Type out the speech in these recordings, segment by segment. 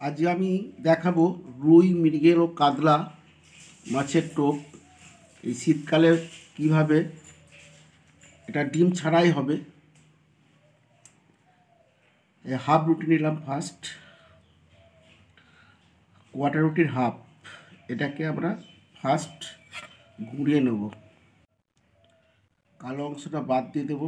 আজ আমি দেখাবো রুই, মৃগেল ও কাতলা মাছের টোপ। এই শীতকালে কিভাবে এটা ডিম ছাড়াই হবে। হাফ রুটি নিলাম, ফার্স্ট কোয়ার্টার রুটির হাফ, এটাকে আমরা ফার্স্ট গুঁড়িয়ে নেব। কালো অংশটা বাদ দিয়ে দেবো।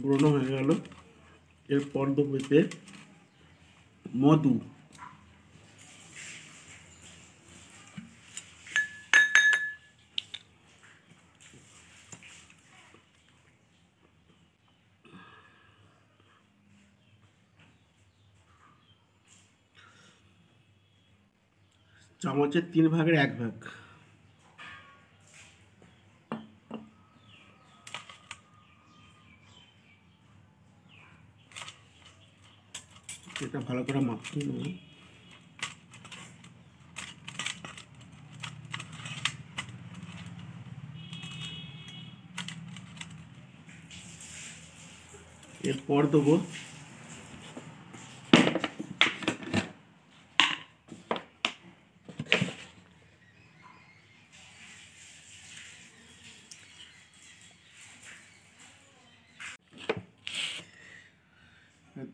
গুঁড়ো হয়ে গেল। এরপর দেবো এতে মধু, চামচের 3 ভাগের 1 ভাগ। এটা ভালো করে মাখিয়ে নেব। এরপর দেবো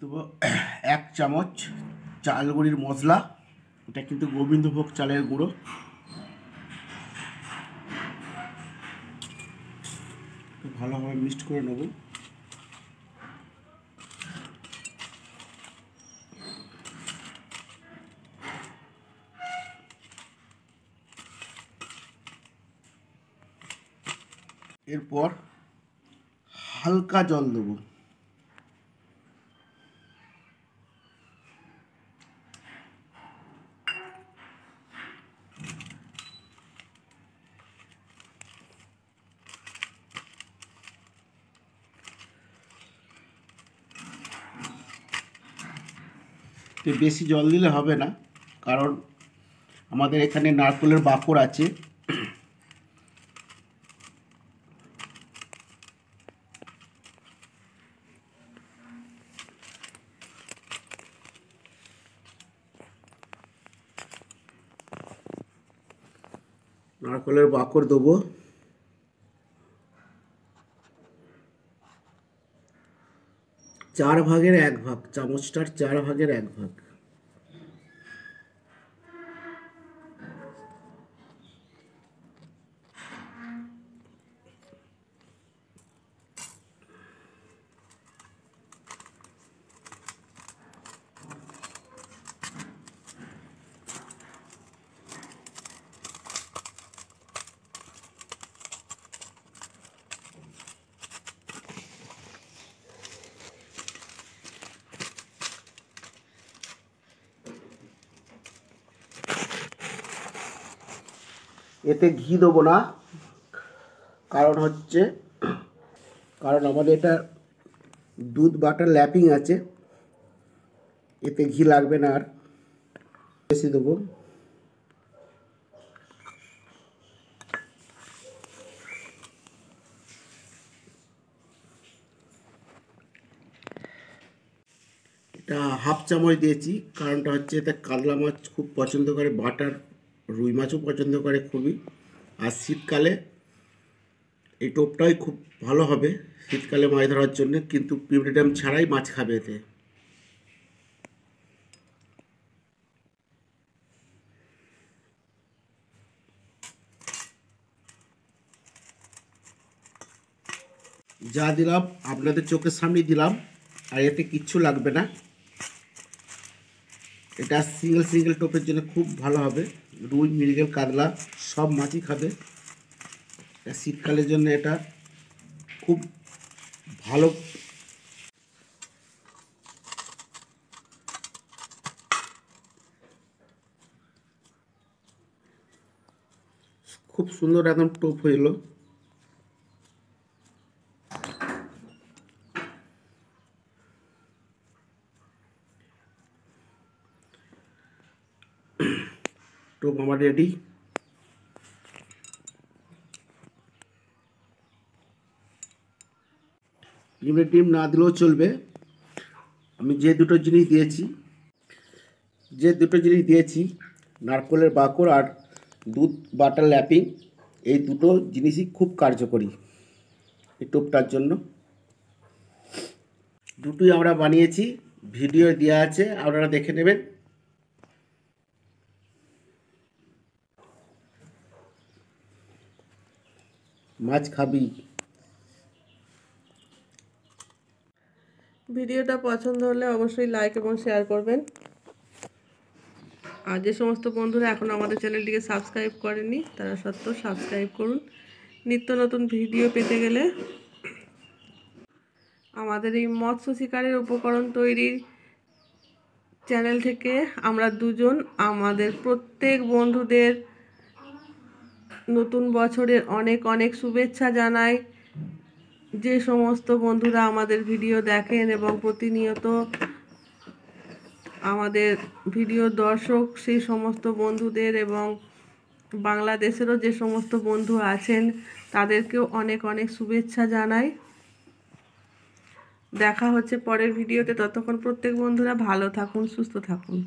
দেবো 1 চামচ চাল গুঁড়ির মশলা। এটা কিন্তু গোবিন্দভোগ চালের গুঁড়ো। ভালোভাবে মিক্সড করে নেব। এরপর হালকা জল দেবো। বেশি জল দিলে হবে না, কারণ আমাদের এখানে নারকেলের বাকড় আছে। নারকেলের বাকড় দেবো। চার ভাগের 1 ভাগ, চামচটার 4 ভাগের 1 ভাগ। এতে ঘি দেবো না, কারণ আমাদের এটা দুধ বাটার ল্যাপিং আছে, এতে ঘি লাগবে না। আর বেশি দেবো। এটা হাফ চামচ দিয়েছি, কারণটা হচ্ছে এতে কাতলা মাছ খুব পছন্দ করে, বাটার রুই মাছও পছন্দ করে খুবই। আর শীতকালে এই টোপটাই খুব ভালো হবে শীতকালে মাছ ধরার জন্য, কিন্তু পিঁপড়ে ড্যাম ছাড়াই মাছ খাবে এতে। যা দিলাম আপনাদের চোখের সামনে দিলাম, আর এতে কিচ্ছু লাগবে না। এটা সিঙ্গেল সিঙ্গেল টোপের জন্য খুব ভালো হবে। রুই, মৃগেল, কাতলা সব মাছই খাবে। শীতকালের জন্য এটা খুব ভালো। খুব সুন্দর একদম টোপ হইল। টোপ আমার রেডি। ডিম না দিলেও চলবে। আমি যে দুটো জিনিস দিয়েছি নারকেলের বাকড় আর দুধ বাটার ল্যাপিং, এই দুটো জিনিসই খুব কার্যকরী এই টোপটার জন্য। দুটোই আমরা বানিয়েছি, ভিডিও দেওয়া আছে, আপনারা দেখে নেবেন। মাছ খাবি। ভিডিওটা পছন্দ হলে অবশ্যই লাইক এবং শেয়ার করবেন। আর যে সমস্ত বন্ধুরা এখনও আমাদের চ্যানেলটিকে সাবস্ক্রাইব করেনি তারা সত্ত্বেও সাবস্ক্রাইব করুন। নিত্য নতুন ভিডিও পেতে গেলে আমাদের এই মৎস্য শিকারের উপকরণ তৈরির চ্যানেল থেকে আমরা দুজন আমাদের প্রত্যেক বন্ধুদের নতুন বছরের অনেক অনেক শুভেচ্ছা জানাই। যে সমস্ত বন্ধুরা আমাদের ভিডিও দেখেন এবং প্রতিনিয়ত আমাদের ভিডিও দর্শক, সেই সমস্ত বন্ধুদের এবং বাংলাদেশেরও যে সমস্ত বন্ধু আছেন তাদেরকেও অনেক অনেক শুভেচ্ছা জানাই। দেখা হচ্ছে পরের ভিডিওতে। ততক্ষণ প্রত্যেক বন্ধুরা ভালো থাকুন, সুস্থ থাকুন।